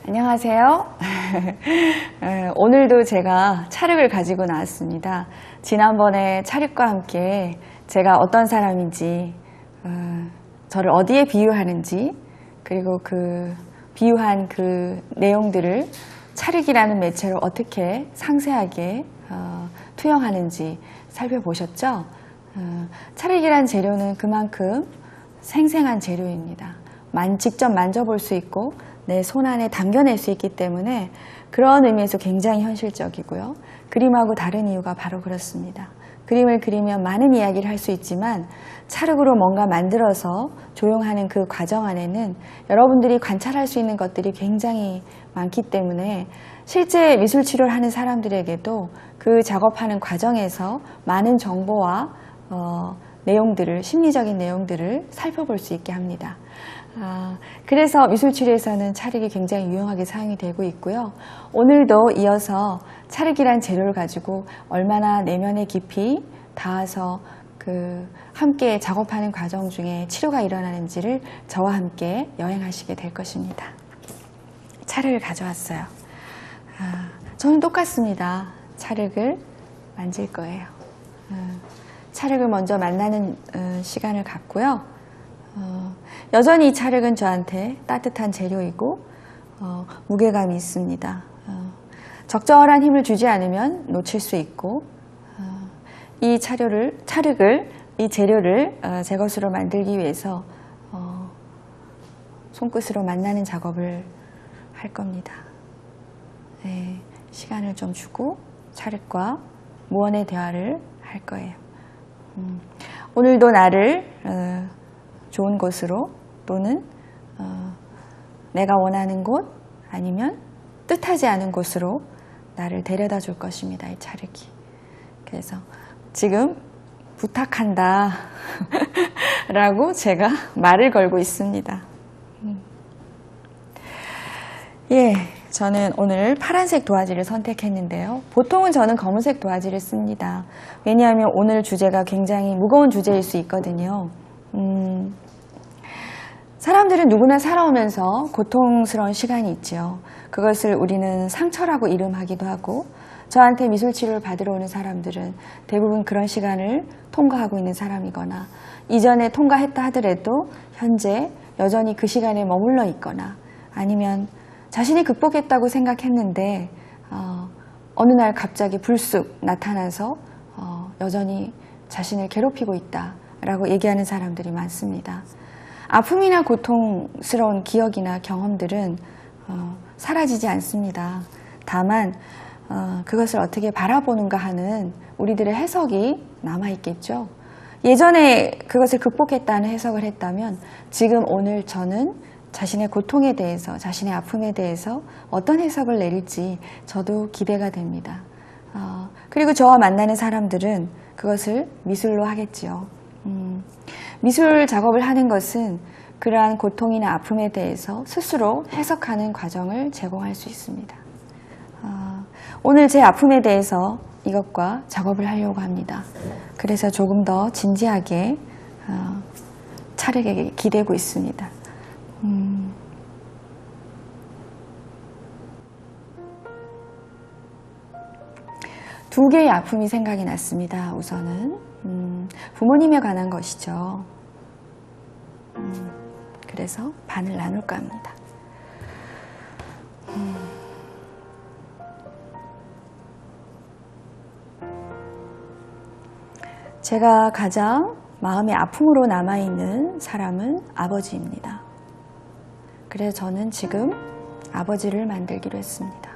안녕하세요. 오늘도 제가 찰흙을 가지고 나왔습니다. 지난번에 찰흙과 함께 제가 어떤 사람인지, 저를 어디에 비유하는지, 그리고 그 비유한 그 내용들을 찰흙이라는 매체로 어떻게 상세하게 투영하는지 살펴보셨죠? 찰흙이라는 재료는 그만큼 생생한 재료입니다. 직접 만져볼 수 있고 내 손 안에 담겨낼 수 있기 때문에 그런 의미에서 굉장히 현실적이고요. 그림하고 다른 이유가 바로 그렇습니다. 그림을 그리면 많은 이야기를 할 수 있지만 찰흙으로 뭔가 만들어서 조형하는 그 과정 안에는 여러분들이 관찰할 수 있는 것들이 굉장히 많기 때문에 실제 미술 치료를 하는 사람들에게도 그 작업하는 과정에서 많은 정보와 내용들을, 심리적인 내용들을 살펴볼 수 있게 합니다. 그래서 미술치료에서는 찰흙이 굉장히 유용하게 사용이 되고 있고요. 오늘도 이어서 찰흙이란 재료를 가지고 얼마나 내면에 깊이 닿아서 함께 작업하는 과정 중에 치료가 일어나는지를 저와 함께 여행하시게 될 것입니다. 찰흙을 가져왔어요. 저는 똑같습니다. 찰흙을 만질 거예요. 찰흙을 먼저 만나는 시간을 갖고요. 여전히 이 찰흙은 저한테 따뜻한 재료이고 무게감이 있습니다. 적절한 힘을 주지 않으면 놓칠 수 있고 이 찰흙을, 이 재료를 제 것으로 만들기 위해서 손끝으로 만나는 작업을 할 겁니다. 네, 시간을 좀 주고 찰흙과 무언의 대화를 할 거예요. 오늘도 나를 좋은 곳으로 또는 내가 원하는 곳 아니면 뜻하지 않은 곳으로 나를 데려다 줄 것입니다. 이 찰흙이. 그래서 지금 부탁한다 라고 제가 말을 걸고 있습니다. 예, 저는 오늘 파란색 도화지를 선택했는데요. 보통은 저는 검은색 도화지를 씁니다. 왜냐하면 오늘 주제가 굉장히 무거운 주제일 수 있거든요. 사람들은 누구나 살아오면서 고통스러운 시간이 있죠. 그것을 우리는 상처라고 이름하기도 하고, 저한테 미술치료를 받으러 오는 사람들은 대부분 그런 시간을 통과하고 있는 사람이거나 이전에 통과했다 하더라도 현재 여전히 그 시간에 머물러 있거나 아니면 자신이 극복했다고 생각했는데 어느 날 갑자기 불쑥 나타나서 여전히 자신을 괴롭히고 있다라고 얘기하는 사람들이 많습니다. 아픔이나 고통스러운 기억이나 경험들은 사라지지 않습니다. 다만 그것을 어떻게 바라보는가 하는 우리들의 해석이 남아있겠죠. 예전에 그것을 극복했다는 해석을 했다면 지금 오늘 저는 자신의 고통에 대해서, 자신의 아픔에 대해서 어떤 해석을 내릴지 저도 기대가 됩니다. 그리고 저와 만나는 사람들은 그것을 미술로 하겠지요. 미술 작업을 하는 것은 그러한 고통이나 아픔에 대해서 스스로 해석하는 과정을 제공할 수 있습니다. 오늘 제 아픔에 대해서 이것과 작업을 하려고 합니다. 그래서 조금 더 진지하게 찰흙에게 기대고 있습니다. 두 개의 아픔이 생각이 났습니다. 우선은 부모님에 관한 것이죠. 그래서 반을 나눌까 합니다. 제가 가장 마음의 아픔으로 남아있는 사람은 아버지입니다. 그래서 저는 지금 아버지를 만들기로 했습니다.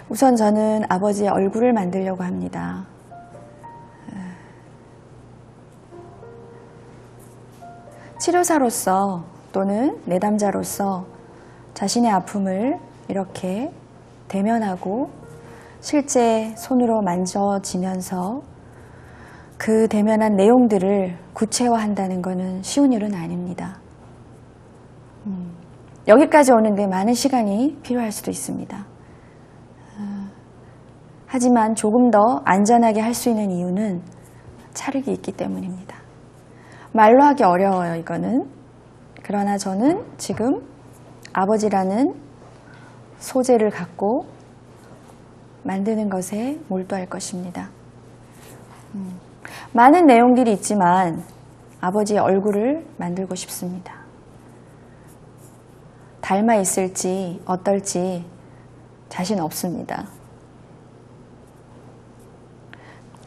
우선 저는 아버지의 얼굴을 만들려고 합니다. 치료사로서 또는 내담자로서 자신의 아픔을 이렇게 대면하고 실제 손으로 만져지면서 그 대면한 내용들을 구체화한다는 것은 쉬운 일은 아닙니다. 여기까지 오는데 많은 시간이 필요할 수도 있습니다. 하지만 조금 더 안전하게 할 수 있는 이유는 찰흙이 있기 때문입니다. 말로 하기 어려워요, 이거는. 그러나 저는 지금 아버지라는 소재를 갖고 만드는 것에 몰두할 것입니다. 많은 내용들이 있지만 아버지의 얼굴을 만들고 싶습니다. 닮아 있을지 어떨지 자신 없습니다.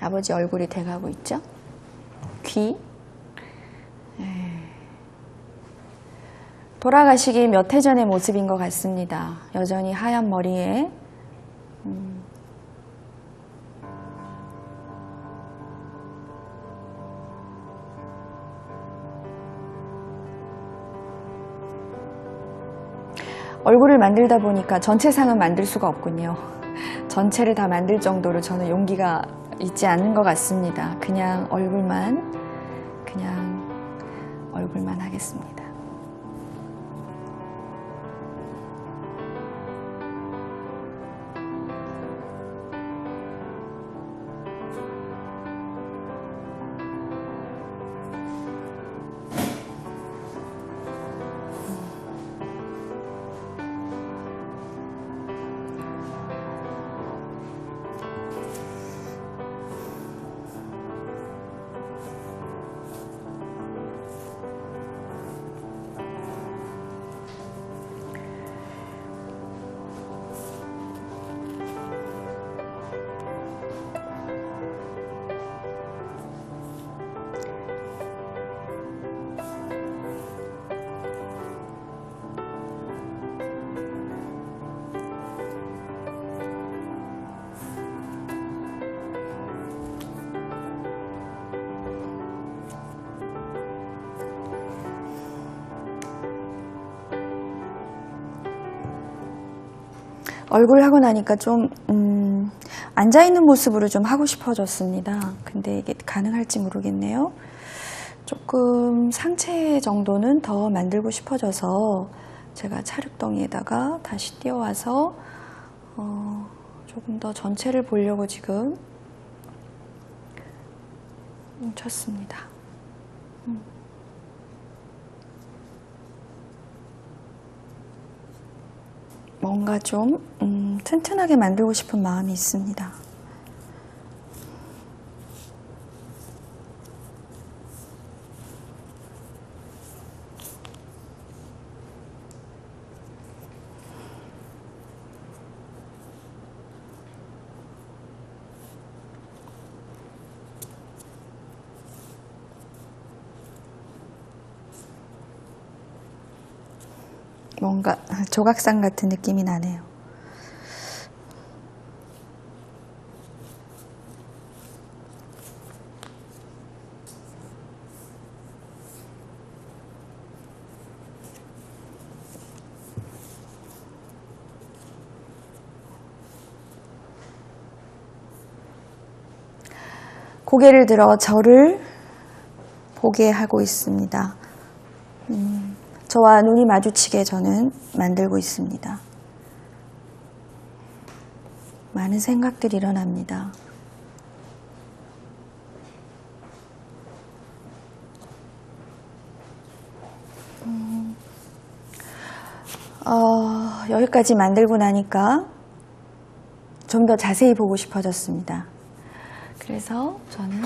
아버지 얼굴이 돼가고 있죠? 귀. 돌아가시기 몇 해 전의 모습인 것 같습니다. 여전히 하얀 머리에 얼굴을 만들다 보니까 전체상은 만들 수가 없군요. 전체를 다 만들 정도로 저는 용기가 있지 않은 것 같습니다. 그냥 얼굴만 하겠습니다. 얼굴 하고 나니까 좀 앉아있는 모습으로 좀 하고 싶어졌습니다. 근데 이게 가능할지 모르겠네요. 조금 상체 정도는 더 만들고 싶어져서 제가 찰흙덩이에다가 다시 띄워와서 조금 더 전체를 보려고 지금 쳤습니다. 뭔가 좀 튼튼하게 만들고 싶은 마음이 있습니다. 뭔가 조각상 같은 느낌이 나네요. 고개를 들어 저를 보게 하고 있습니다. 저와 눈이 마주치게 저는 만들고 있습니다. 많은 생각들이 일어납니다. 여기까지 만들고 나니까 좀 더 자세히 보고 싶어졌습니다. 그래서 저는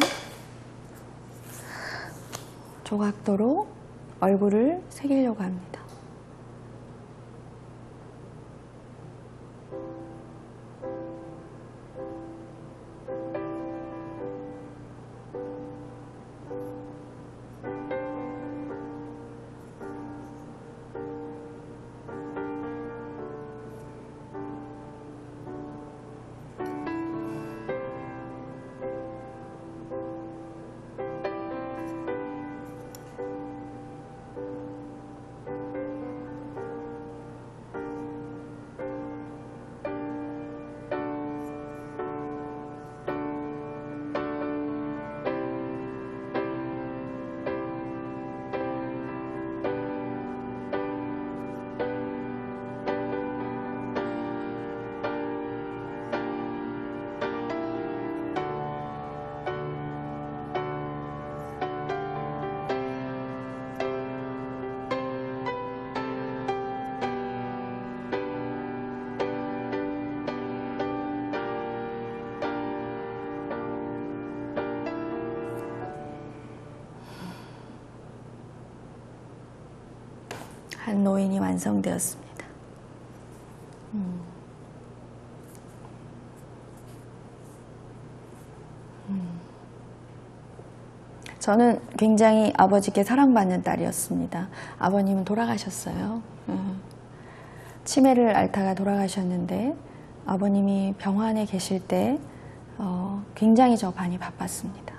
조각도로 얼굴을 새기려고 합니다. 한 노인이 완성되었습니다. 저는 굉장히 아버지께 사랑받는 딸이었습니다. 아버님은 돌아가셨어요. 치매를 앓다가 돌아가셨는데 아버님이 병원에 계실 때 굉장히 저 많이 바빴습니다.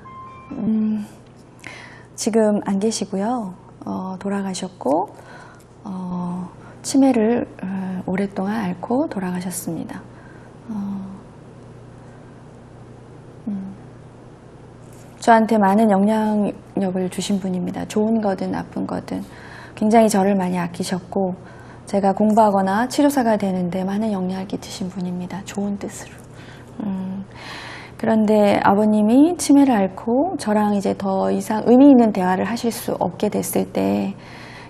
지금 안 계시고요. 돌아가셨고 치매를 오랫동안 앓고 돌아가셨습니다. 저한테 많은 영향력을 주신 분입니다. 좋은 거든 나쁜 거든 굉장히 저를 많이 아끼셨고 제가 공부하거나 치료사가 되는데 많은 영향을 끼치신 분입니다. 좋은 뜻으로. 그런데 아버님이 치매를 앓고 저랑 이제 더 이상 의미 있는 대화를 하실 수 없게 됐을 때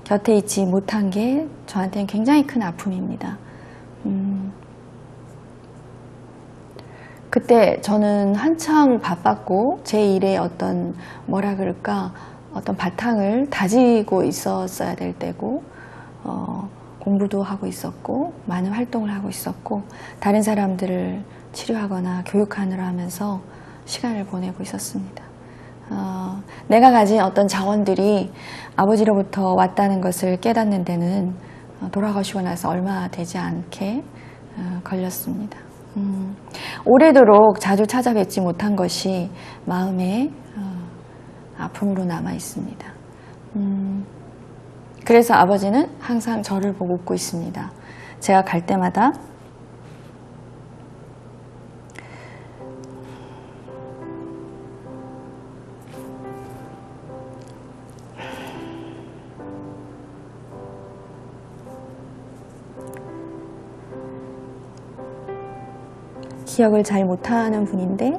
곁에 있지 못한 게 저한테는 굉장히 큰 아픔입니다. 그때 저는 한창 바빴고 제 일에 어떤 뭐라 그럴까 어떤 바탕을 다지고 있었어야 될 때고 공부도 하고 있었고 많은 활동을 하고 있었고 다른 사람들을 치료하거나 교육하느라 하면서 시간을 보내고 있었습니다. 내가 가진 어떤 자원들이 아버지로부터 왔다는 것을 깨닫는 데는 돌아가시고 나서 얼마 되지 않게 걸렸습니다. 오래도록 자주 찾아뵙지 못한 것이 마음에 아픔으로 남아 있습니다. 그래서 아버지는 항상 저를 보고 웃고 있습니다. 제가 갈 때마다 기억을 잘 못하는 분인데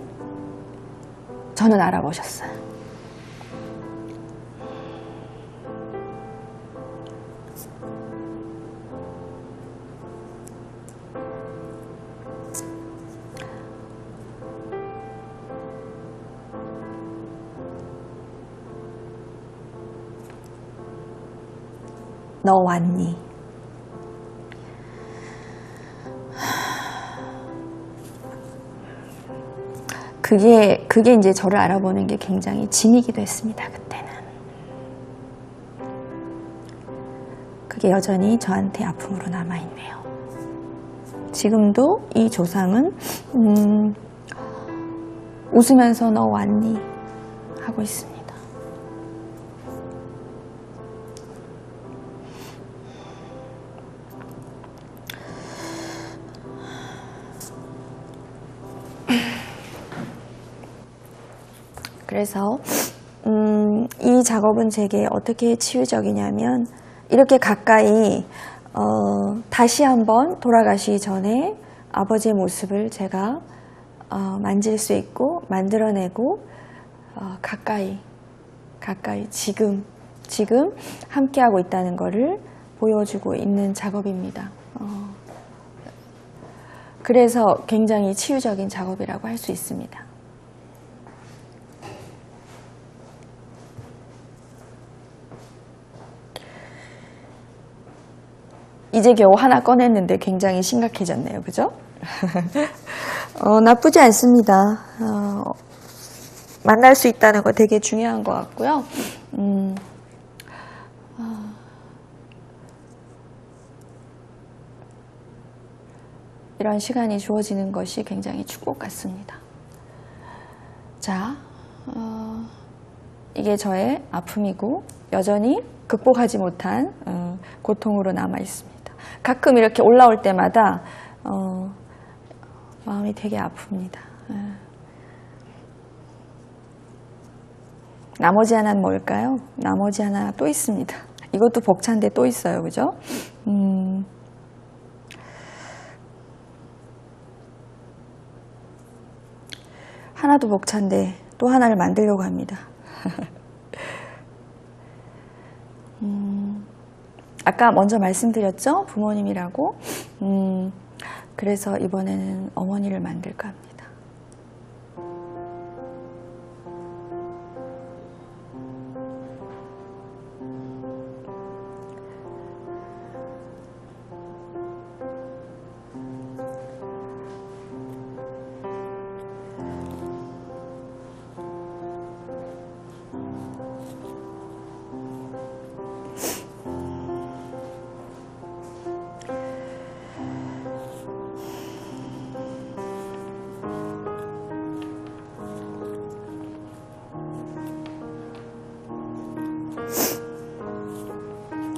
저는 알아보셨어요. 너 왔니? 그게 이제 저를 알아보는 게 굉장히 짐이기도 했습니다. 그때는. 그게 여전히 저한테 아픔으로 남아있네요. 지금도 이 조상은 웃으면서 너 왔니? 하고 있습니다. 그래서 이 작업은 제게 어떻게 치유적이냐면 이렇게 가까이 다시 한번 돌아가시기 전에 아버지의 모습을 제가 만질 수 있고 만들어내고 가까이 지금 함께하고 있다는 것을 보여주고 있는 작업입니다. 그래서 굉장히 치유적인 작업이라고 할 수 있습니다. 이제 겨우 하나 꺼냈는데 굉장히 심각해졌네요. 그죠? 나쁘지 않습니다. 만날 수 있다는 거 되게 중요한 것 같고요. 이런 시간이 주어지는 것이 굉장히 축복 같습니다. 자, 이게 저의 아픔이고 여전히 극복하지 못한 고통으로 남아 있습니다. 가끔 이렇게 올라올 때마다 마음이 되게 아픕니다. 나머지 하나는 뭘까요? 나머지 하나 또 있습니다. 이것도 벅찬데 또 있어요. 그죠? 하나도 벅찬데 또 하나를 만들려고 합니다. 아까 먼저 말씀드렸죠? 부모님이라고. 그래서 이번에는 어머니를 만들까 합니다.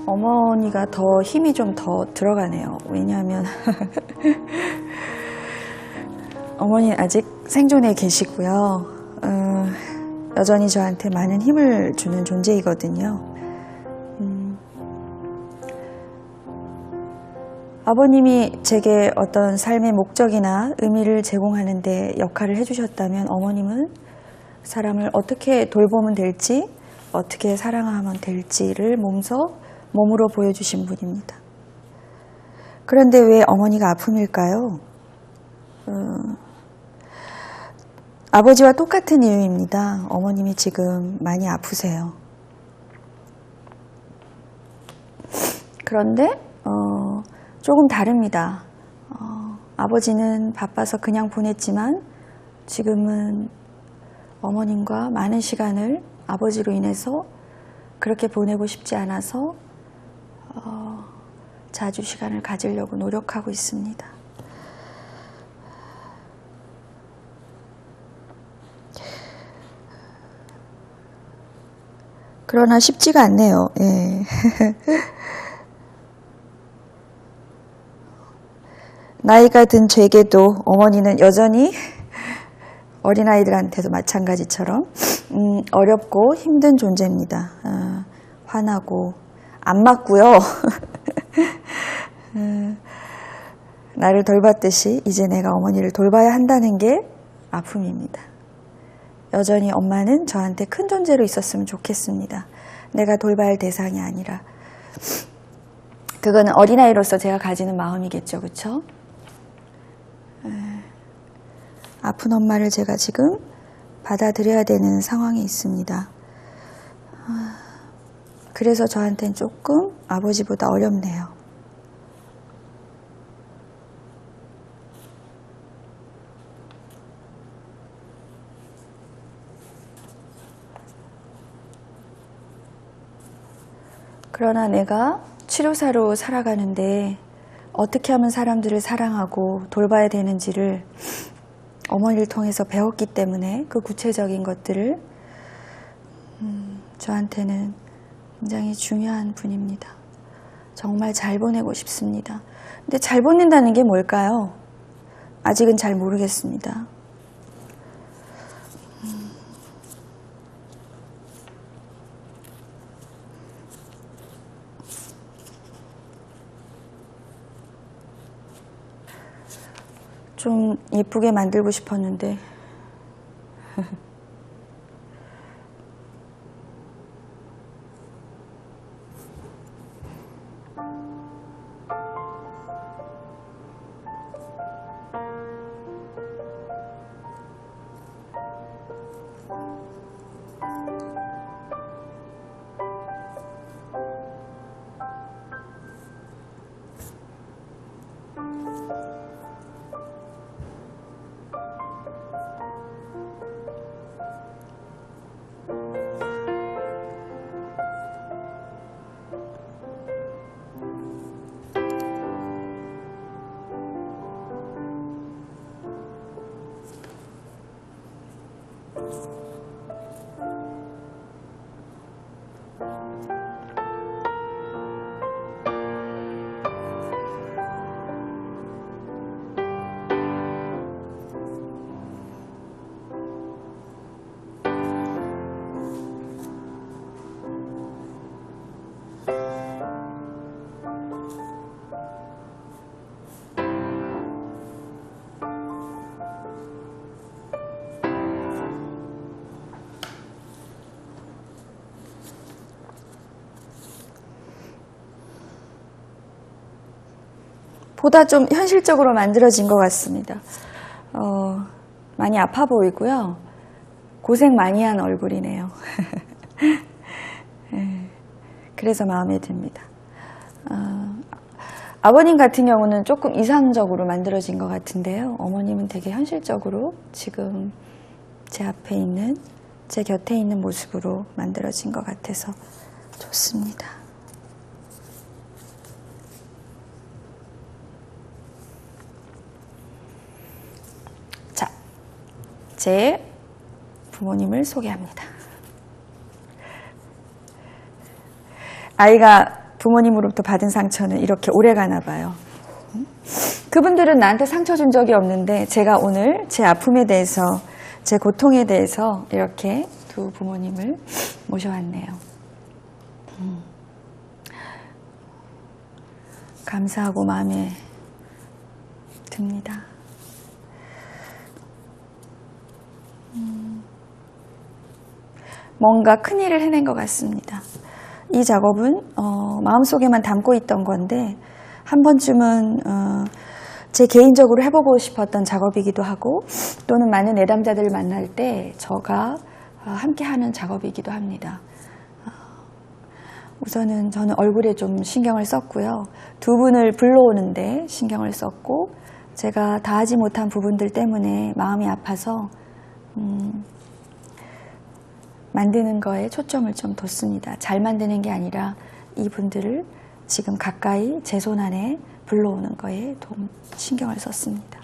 어머니가 더 힘이 좀 더 들어가네요. 왜냐하면 어머니는 아직 생존해 계시고요. 여전히 저한테 많은 힘을 주는 존재이거든요. 아버님이 제게 어떤 삶의 목적이나 의미를 제공하는 데 역할을 해주셨다면 어머님은 사람을 어떻게 돌보면 될지, 어떻게 사랑하면 될지를 몸으로 보여주신 분입니다. 그런데 왜 어머니가 아픔일까요? 아버지와 똑같은 이유입니다. 어머님이 지금 많이 아프세요. 그런데 조금 다릅니다. 아버지는 바빠서 그냥 보냈지만 지금은 어머님과 많은 시간을 아버지로 인해서 그렇게 보내고 싶지 않아서 자주 시간을 가지려고 노력하고 있습니다. 그러나 쉽지가 않네요. 예. 나이가 든 제게도 어머니는 여전히 어린아이들한테도 마찬가지처럼 어렵고 힘든 존재입니다. 화나고 안 맞고요. 나를 돌봤듯이 이제 내가 어머니를 돌봐야 한다는 게 아픔입니다. 여전히 엄마는 저한테 큰 존재로 있었으면 좋겠습니다. 내가 돌봐야 할 대상이 아니라. 그거는 어린아이로서 제가 가지는 마음이겠죠. 그렇죠? 아픈 엄마를 제가 지금 받아들여야 되는 상황에 있습니다. 그래서 저한테는 조금 아버지보다 어렵네요. 그러나 내가 치료사로 살아가는데 어떻게 하면 사람들을 사랑하고 돌봐야 되는지를 어머니를 통해서 배웠기 때문에 그 구체적인 것들을 저한테는 굉장히 중요한 분입니다. 정말 잘 보내고 싶습니다. 근데 잘 보낸다는 게 뭘까요? 아직은 잘 모르겠습니다. 좀 예쁘게 만들고 싶었는데 보다 좀 현실적으로 만들어진 것 같습니다. 많이 아파 보이고요. 고생 많이 한 얼굴이네요. 그래서 마음에 듭니다. 아버님 같은 경우는 조금 이상적으로 만들어진 것 같은데요. 어머님은 되게 현실적으로 지금 제 앞에 있는, 제 곁에 있는 모습으로 만들어진 것 같아서 좋습니다. 자, 제 부모님을 소개합니다. 아이가 부모님으로부터 받은 상처는 이렇게 오래 가나 봐요. 그분들은 나한테 상처 준 적이 없는데 제가 오늘 제 아픔에 대해서, 제 고통에 대해서 이렇게 두 부모님을 모셔왔네요. 감사하고 마음에 듭니다. 뭔가 큰일을 해낸 것 같습니다. 이 작업은 마음속에만 담고 있던 건데 한 번쯤은 제 개인적으로 해보고 싶었던 작업이기도 하고, 또는 많은 내담자들을 만날 때 저가 함께하는 작업이기도 합니다. 우선은 저는 얼굴에 좀 신경을 썼고요. 두 분을 불러오는데 신경을 썼고, 제가 다 하지 못한 부분들 때문에 마음이 아파서 만드는 거에 초점을 좀 뒀습니다. 잘 만드는 게 아니라 이분들을 지금 가까이 제 손 안에 불러오는 거에 좀 신경을 썼습니다.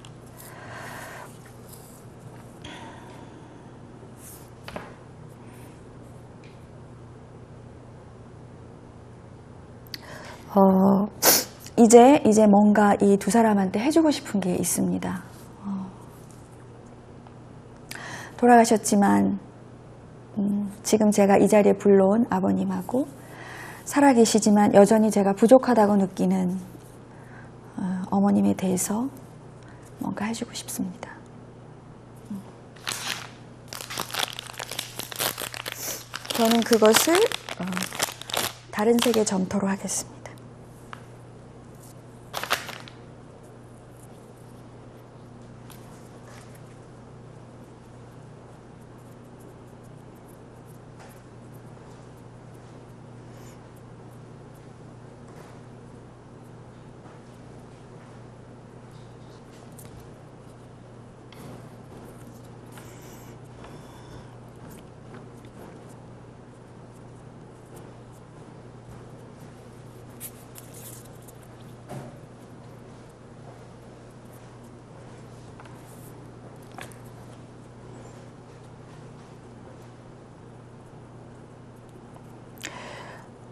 이제 뭔가 이 두 사람한테 해주고 싶은 게 있습니다. 돌아가셨지만 지금 제가 이 자리에 불러온 아버님하고, 살아계시지만 여전히 제가 부족하다고 느끼는 어머님에 대해서 뭔가 해주고 싶습니다. 저는 그것을 다른 색의 점토로 하겠습니다.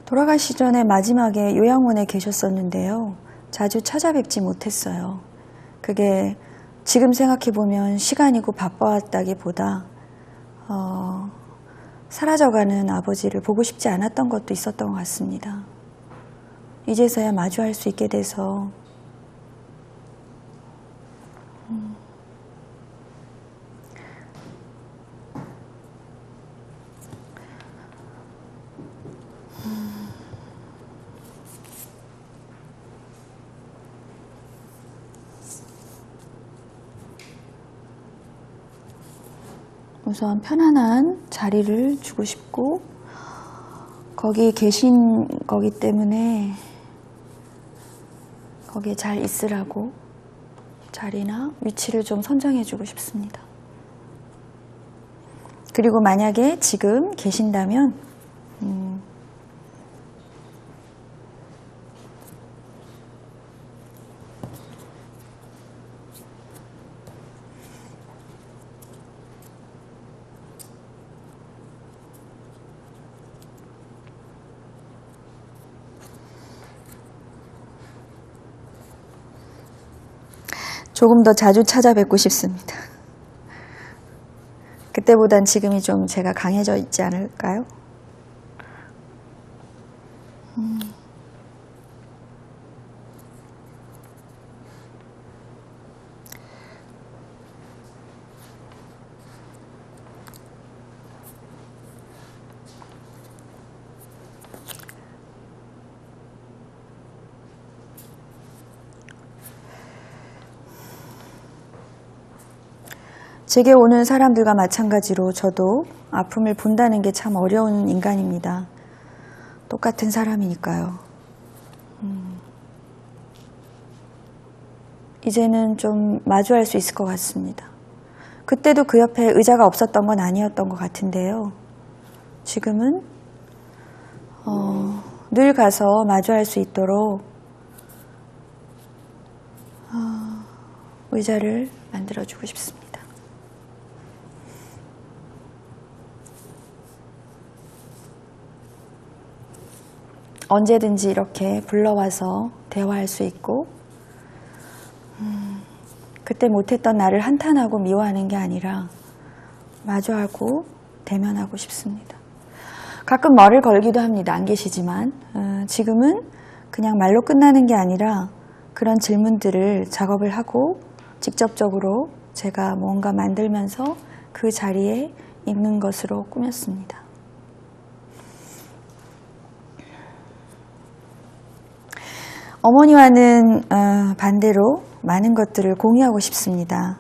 돌아가시 전에 마지막에 요양원에 계셨었는데요. 자주 찾아뵙지 못했어요. 그게 지금 생각해보면 시간이고 바빠왔다기보다 사라져가는 아버지를 보고 싶지 않았던 것도 있었던 것 같습니다. 이제서야 마주할 수 있게 돼서 우선 편안한 자리를 주고 싶고, 거기 계신 거기 때문에 거기에 잘 있으라고 자리나 위치를 좀 선정해 주고 싶습니다. 그리고 만약에 지금 계신다면 조금 더 자주 찾아뵙고 싶습니다. 그때보단 지금이 좀 제가 강해져 있지 않을까요? 제게 오는 사람들과 마찬가지로 저도 아픔을 본다는 게 참 어려운 인간입니다. 똑같은 사람이니까요. 이제는 좀 마주할 수 있을 것 같습니다. 그때도 그 옆에 의자가 없었던 건 아니었던 것 같은데요. 지금은 늘 가서 마주할 수 있도록 의자를 만들어주고 싶습니다. 언제든지 이렇게 불러와서 대화할 수 있고 그때 못했던 나를 한탄하고 미워하는 게 아니라 마주하고 대면하고 싶습니다. 가끔 말을 걸기도 합니다. 안 계시지만 지금은 그냥 말로 끝나는 게 아니라 그런 질문들을 작업을 하고 직접적으로 제가 뭔가 만들면서 그 자리에 있는 것으로 꾸몄습니다. 어머니와는 반대로 많은 것들을 공유하고 싶습니다.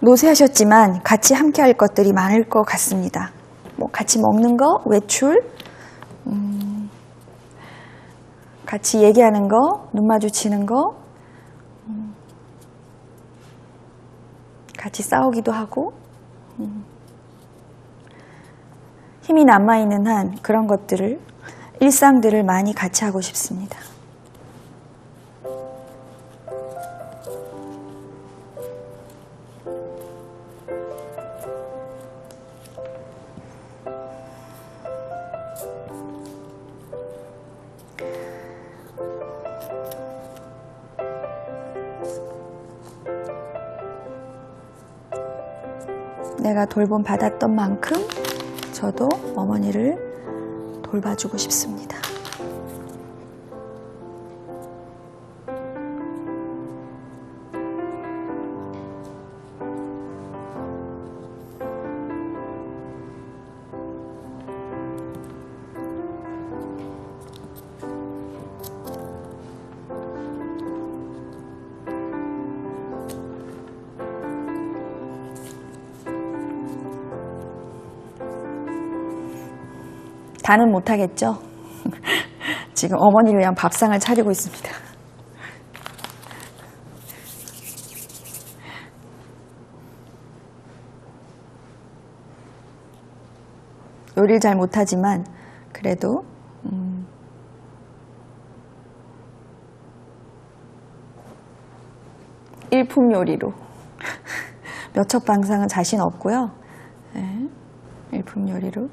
노쇠하셨지만 같이 함께 할 것들이 많을 것 같습니다. 뭐 같이 먹는 거, 외출, 같이 얘기하는 거, 눈 마주치는 거, 같이 싸우기도 하고 힘이 남아있는 한 그런 것들을, 일상들을 많이 같이 하고 싶습니다. 내가 돌봄 받았던 만큼 저도 어머니를 돌봐주고 싶습니다. 다는 못하겠죠? 지금 어머니를 위한 밥상을 차리고 있습니다. 요리를 잘 못하지만 그래도 일품 요리로 몇 첩 방상은 자신 없고요. 네, 일품 요리로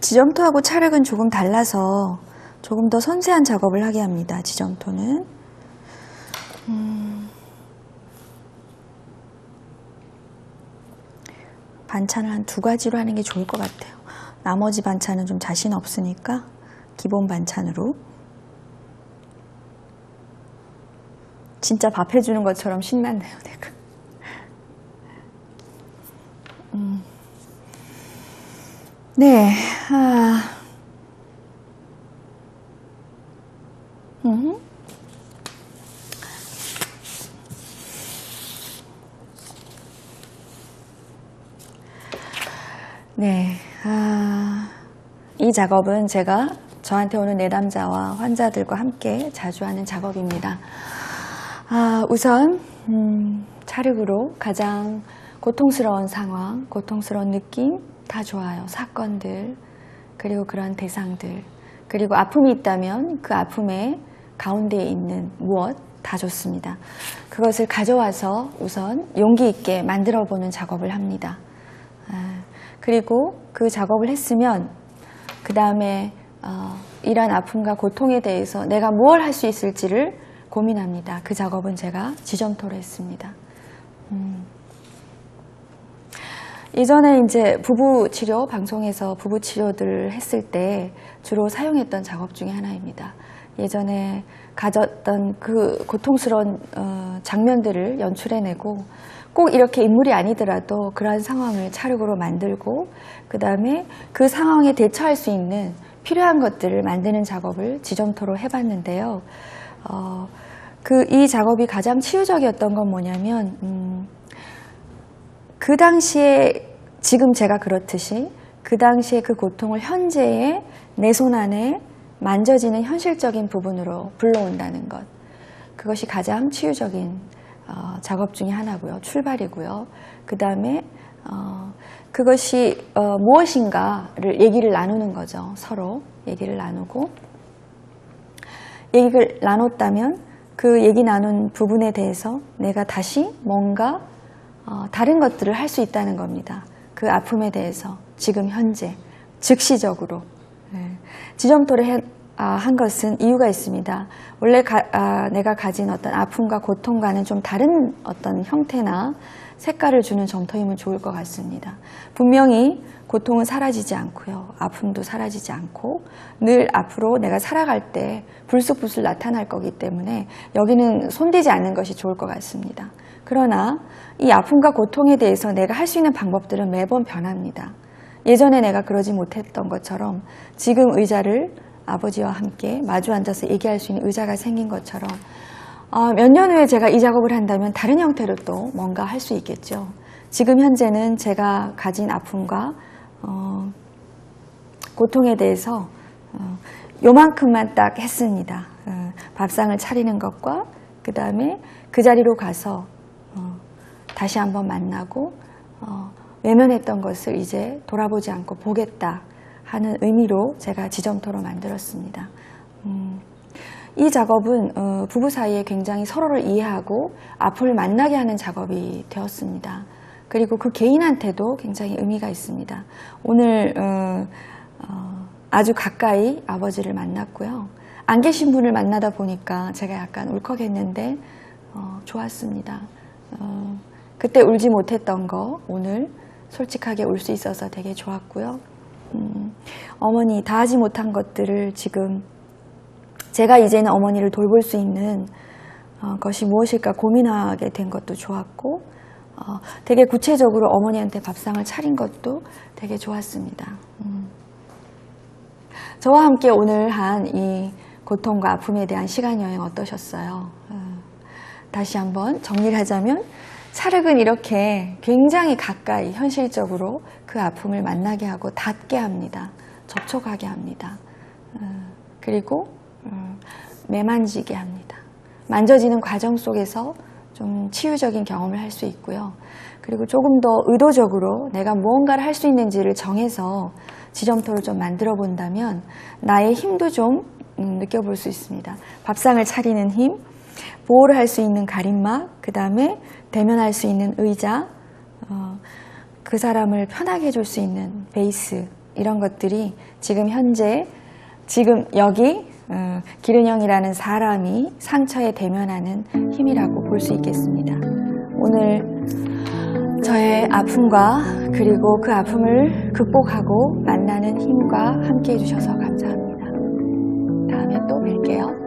지점토하고 찰흙은 조금 달라서 조금 더 섬세한 작업을 하게 합니다. 지점토는 반찬을 한 2가지로 하는 게 좋을 것 같아요. 나머지 반찬은 좀 자신 없으니까 기본 반찬으로. 진짜 밥 해주는 것처럼 신났네요, 내가. 네, 네, 이 작업은 제가 저한테 오는 내담자와 환자들과 함께 자주 하는 작업입니다. 우선 찰흙으로 가장 고통스러운 상황, 고통스러운 느낌 다 좋아요. 사건들, 그리고 그런 대상들, 그리고 아픔이 있다면 그 아픔의 가운데에 있는 무엇 다 좋습니다. 그것을 가져와서 우선 용기 있게 만들어 보는 작업을 합니다. 그리고 그 작업을 했으면 그 다음에 이러한 아픔과 고통에 대해서 내가 뭘 할 수 있을지를 고민합니다. 그 작업은 제가 지점토로 했습니다. 예전에 이제 부부치료, 방송에서 부부치료들을 했을 때 주로 사용했던 작업 중에 하나입니다. 예전에 가졌던 그 고통스러운 장면들을 연출해내고 꼭 이렇게 인물이 아니더라도 그러한 상황을 찰흙으로 만들고 그 다음에 그 상황에 대처할 수 있는 필요한 것들을 만드는 작업을 지점토로 해봤는데요. 이 작업이 가장 치유적이었던 건 뭐냐면 그 당시에 지금 제가 그렇듯이 그 당시에 그 고통을 현재의 내 손 안에 만져지는 현실적인 부분으로 불러온다는 것. 그것이 가장 치유적인 작업 중에 하나고요. 출발이고요. 그 다음에 그것이 무엇인가를 얘기를 나누는 거죠. 서로 얘기를 나누고 얘기를 나눴다면 그 얘기 나눈 부분에 대해서 내가 다시 뭔가 다른 것들을 할 수 있다는 겁니다. 그 아픔에 대해서 지금 현재 즉시적으로 지점토를 한 것은 이유가 있습니다. 원래 내가 가진 어떤 아픔과 고통과는 좀 다른 어떤 형태나 색깔을 주는 점토이면 좋을 것 같습니다. 분명히 고통은 사라지지 않고요. 아픔도 사라지지 않고 늘 앞으로 내가 살아갈 때 불쑥불쑥 나타날 거기 때문에 여기는 손대지 않는 것이 좋을 것 같습니다. 그러나 이 아픔과 고통에 대해서 내가 할 수 있는 방법들은 매번 변합니다. 예전에 내가 그러지 못했던 것처럼 지금 의자를 아버지와 함께 마주 앉아서 얘기할 수 있는 의자가 생긴 것처럼 몇 년 후에 제가 이 작업을 한다면 다른 형태로 또 뭔가 할 수 있겠죠. 지금 현재는 제가 가진 아픔과 고통에 대해서 요만큼만 딱 했습니다. 밥상을 차리는 것과 그 다음에 그 자리로 가서 다시 한번 만나고 외면했던 것을 이제 돌아보지 않고 보겠다 하는 의미로 제가 지점토로 만들었습니다. 이 작업은 부부 사이에 굉장히 서로를 이해하고 아픔을 만나게 하는 작업이 되었습니다. 그리고 그 개인한테도 굉장히 의미가 있습니다. 오늘 아주 가까이 아버지를 만났고요. 안 계신 분을 만나다 보니까 제가 약간 울컥했는데 좋았습니다. 그때 울지 못했던 거 오늘 솔직하게 울 수 있어서 되게 좋았고요. 어머니 다 하지 못한 것들을 지금 제가 이제는 어머니를 돌볼 수 있는 것이 무엇일까 고민하게 된 것도 좋았고 되게 구체적으로 어머니한테 밥상을 차린 것도 되게 좋았습니다. 저와 함께 오늘 한 이 고통과 아픔에 대한 시간 여행 어떠셨어요? 다시 한번 정리를 하자면 찰흙은 이렇게 굉장히 가까이 현실적으로 그 아픔을 만나게 하고 닿게 합니다. 접촉하게 합니다. 그리고 매만지게 합니다. 만져지는 과정 속에서 좀 치유적인 경험을 할 수 있고요. 그리고 조금 더 의도적으로 내가 무언가를 할 수 있는지를 정해서 지점토를 좀 만들어 본다면 나의 힘도 좀 느껴볼 수 있습니다. 밥상을 차리는 힘, 보호를 할 수 있는 가림막, 그 다음에 대면할 수 있는 의자, 그 사람을 편하게 해줄 수 있는 베이스, 이런 것들이 지금 현재 지금 여기 기른형이라는 사람이 상처에 대면하는 힘이라고 볼 수 있겠습니다. 오늘 저의 아픔과 그리고 그 아픔을 극복하고 만나는 힘과 함께 해주셔서 감사합니다. 다음에 또 뵐게요.